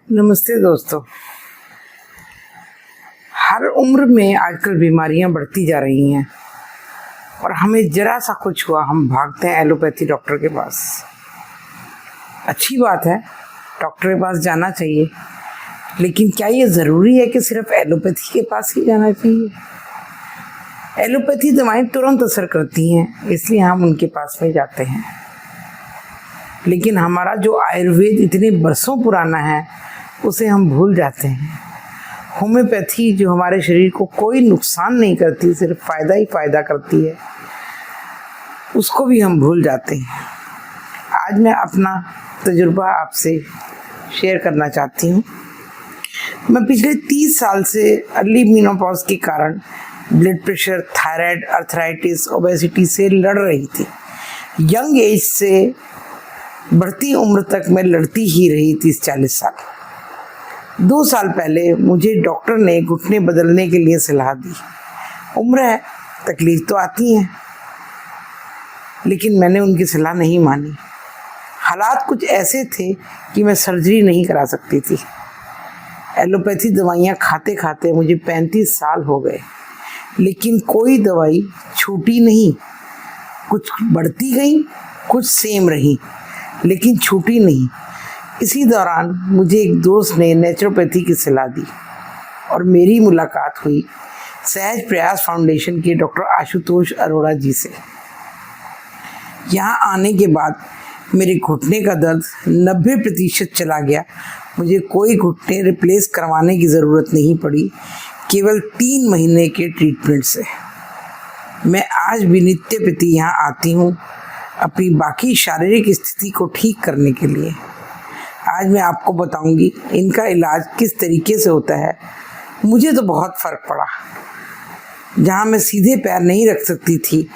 नमस्ते दोस्तों। हर उम्र में आजकल बीमारियां बढ़ती जा रही हैं और हमें जरा सा कुछ हुआ हम भागते हैं एलोपैथी डॉक्टर के पास। अच्छी बात है, डॉक्टर के पास जाना चाहिए, लेकिन क्या ये ज़रूरी है कि सिर्फ एलोपैथी के पास ही जाना चाहिए? एलोपैथी दवाएं तुरंत असर करती हैं, इसलिए हम उनके पास में जाते हैं, लेकिन हमारा जो आयुर्वेद इतने बरसों पुराना है उसे हम भूल जाते हैं। होम्योपैथी जो हमारे शरीर को कोई नुकसान नहीं करती, सिर्फ फ़ायदा ही फ़ायदा करती है, उसको भी हम भूल जाते हैं। आज मैं अपना तजुर्बा आपसे शेयर करना चाहती हूँ। मैं पिछले 30 साल से अर्ली मेनोपॉज के कारण blood pressure, thyroid, arthritis, obesity से लड़ रही थी। यंग एज से बढ़ती उम्र तक मैं लड़ती ही रही 30-40 साल। 2 साल पहले मुझे डॉक्टर ने घुटने बदलने के लिए सलाह दी। उम्र है, तकलीफ तो आती है, लेकिन मैंने उनकी सलाह नहीं मानी। हालात कुछ ऐसे थे कि मैं सर्जरी नहीं करा सकती थी। एलोपैथी दवाइयाँ खाते खाते मुझे 35 साल हो गए, लेकिन कोई दवाई छूटी नहीं। कुछ बढ़ती गई, कुछ सेम रही, लेकिन छूटी नहीं। इसी दौरान मुझे एक दोस्त ने नेचुरोपैथी की सलाह दी और मेरी मुलाकात हुई सहज प्रयास फाउंडेशन के डॉक्टर आशुतोष अरोड़ा जी से। यहाँ आने के बाद मेरे घुटने का दर्द 90% चला गया। मुझे कोई घुटने रिप्लेस करवाने की ज़रूरत नहीं पड़ी, केवल 3 महीने के ट्रीटमेंट से। मैं आज भी नित्य प्रति यहाँ आती हूँ अपनी बाकी शारीरिक स्थिति को ठीक करने के लिए। आज मैं आपको बताऊंगी इनका इलाज किस तरीके से होता है। मुझे तो बहुत फ़र्क पड़ा। जहाँ मैं सीधे पैर नहीं रख सकती थी,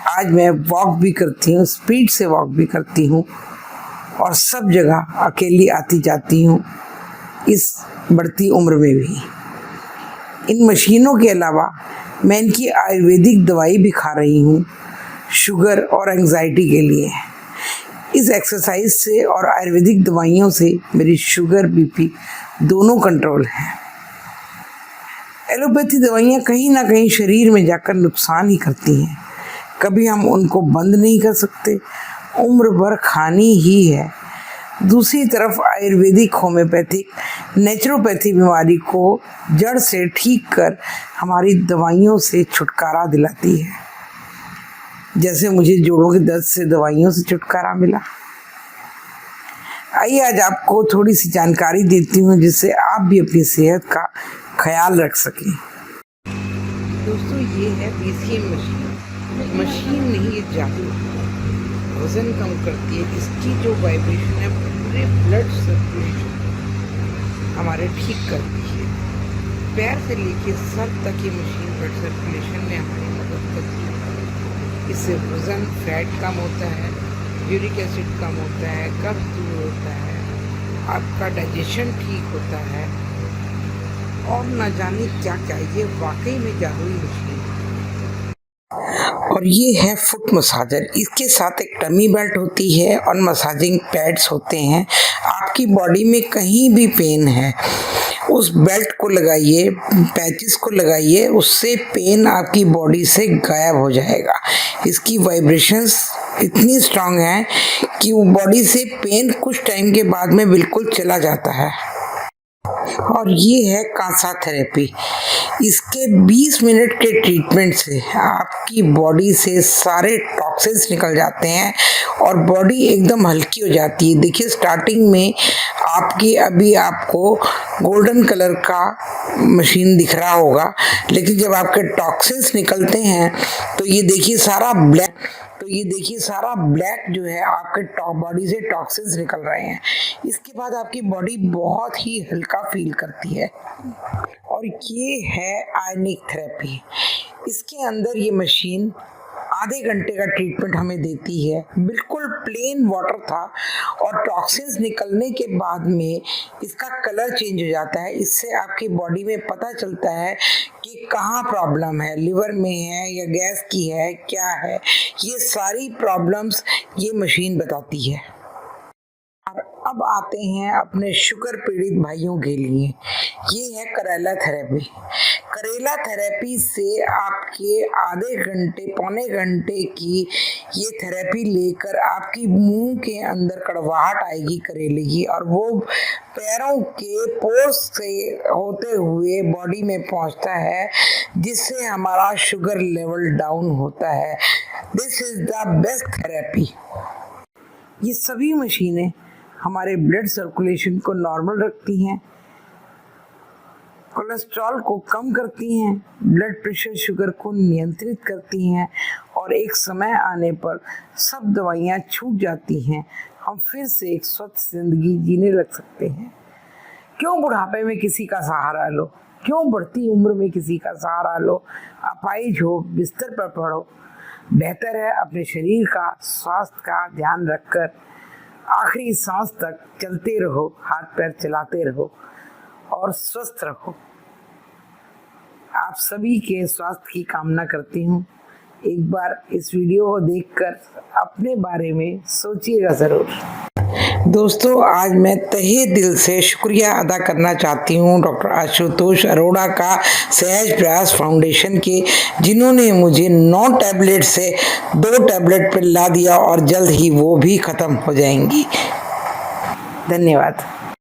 आज मैं वॉक भी करती हूँ, स्पीड से वॉक भी करती हूँ और सब जगह अकेली आती जाती हूँ, इस बढ़ती उम्र में भी। इन मशीनों के अलावा मैं इनकी आयुर्वेदिक दवाई भी खा रही हूँ, शुगर और एंजाइटी के लिए। इस एक्सरसाइज से और आयुर्वेदिक दवाइयों से मेरी शुगर, बीपी दोनों कंट्रोल है। एलोपैथी दवाइयाँ कहीं ना कहीं शरीर में जाकर नुकसान ही करती हैं। कभी हम उनको बंद नहीं कर सकते, उम्र भर खानी ही है। दूसरी तरफ आयुर्वेदिक, होम्योपैथिक, नेचुरोपैथी बीमारी को जड़ से ठीक कर हमारी दवाइयों से छुटकारा दिलाती है। जैसे मुझे जोड़ों के दर्द से दवाइयों से छुटकारा मिला। आइए आज आपको थोड़ी सी जानकारी देती हूँ जिससे आप भी अपनी सेहत का ख्याल रख सकें। दोस्तों, ये है BCM मशीन। मशीन नहीं, ये जादू। वजन कम करती है। इसकी जो वाइब्रेशन है पूरे ब्लड सर्कुलेशन हमारे ठीक करती है। पैर से लेके सर तक ये मशीन ब्लड सर्कुलेशन में हमारी मदद करती है। इससे वज़न, फैट कम होता है, यूरिक एसिड कम होता है, कब्ज दूर होता है, आपका डाइजेशन ठीक होता है और न जाने क्या क्या। ये वाकई में जादुई मशीन है। और ये है फुट मसाजर। इसके साथ एक टमी बेल्ट होती है और मसाजिंग पैड्स होते हैं। आपकी बॉडी में कहीं भी पेन है, उस बेल्ट को लगाइए, पैचेस को लगाइए, उससे पेन आपकी बॉडी से गायब हो जाएगा। इसकी वाइब्रेशंस इतनी स्ट्रांग हैं कि वो बॉडी से पेन कुछ टाइम के बाद में बिल्कुल चला जाता है। और ये है कांसा थेरेपी। इसके 20 मिनट के ट्रीटमेंट से आपकी बॉडी से सारे टॉक्सिन्स निकल जाते हैं और बॉडी एकदम हल्की हो जाती है। देखिए, स्टार्टिंग में आपकी अभी आपको गोल्डन कलर का मशीन दिख रहा होगा, लेकिन जब आपके टॉक्सिन्स निकलते हैं तो ये देखिए सारा ब्लैक जो है आपके बॉडी से टॉक्सिन्स निकल रहे हैं। इसके बाद आपकी बॉडी बहुत ही हल्का फील करती है। और ये है आयनिक थेरेपी। इसके अंदर ये मशीन आधे घंटे का ट्रीटमेंट हमें देती है। बिल्कुल प्लेन वाटर था और टॉक्सिन्स निकलने के बाद में इसका कलर चेंज हो जाता है। इससे आपकी बॉडी में पता चलता है कि कहाँ प्रॉब्लम है, लिवर में है या गैस की है, क्या है। ये सारी प्रॉब्लम्स ये मशीन बताती है। अब आते हैं अपने शुगर पीड़ित भाइयों के लिए। ये है करेला थेरेपी। करेला थेरेपी से आपके आधे घंटे पौने घंटे की ये थेरेपी लेकर आपकी मुंह के अंदर कड़वाहट आएगी करेले की, और वो पैरों के पोर्स से होते हुए बॉडी में पहुंचता है, जिससे हमारा शुगर लेवल डाउन होता है। This is the best therapy. ये सभी मशीनें हमारे ब्लड सर्कुलेशन को नॉर्मल रखती हैं, कोलेस्ट्रॉल को कम करती हैं, ब्लड प्रेशर शुगर को नियंत्रित करती हैं, और एक समय आने पर सब दवाइयाँ छूट जाती हैं। हम फिर से एक स्वस्थ जिंदगी जीने लग सकते हैं। क्यों बुढ़ापे में किसी का सहारा लो, क्यों बढ़ती उम्र में किसी का सहारा लो। अपाहिज हो, बिस्तर पर पड़ो, बेहतर है अपने शरीर का स्वास्थ्य का ध्यान रखकर आखिरी सांस तक चलते रहो, हाथ पैर चलाते रहो और स्वस्थ रहो। आप सभी के स्वास्थ्य की कामना करती हूँ। एक बार इस वीडियो को देखकर अपने बारे में सोचिएगा ज़रूर। दोस्तों, आज मैं तहे दिल से शुक्रिया अदा करना चाहती हूँ डॉक्टर आशुतोष अरोड़ा का, सहज प्रयास फाउंडेशन के, जिन्होंने मुझे 9 टैबलेट से 2 टैबलेट पर ला दिया और जल्द ही वो भी ख़त्म हो जाएंगी। धन्यवाद।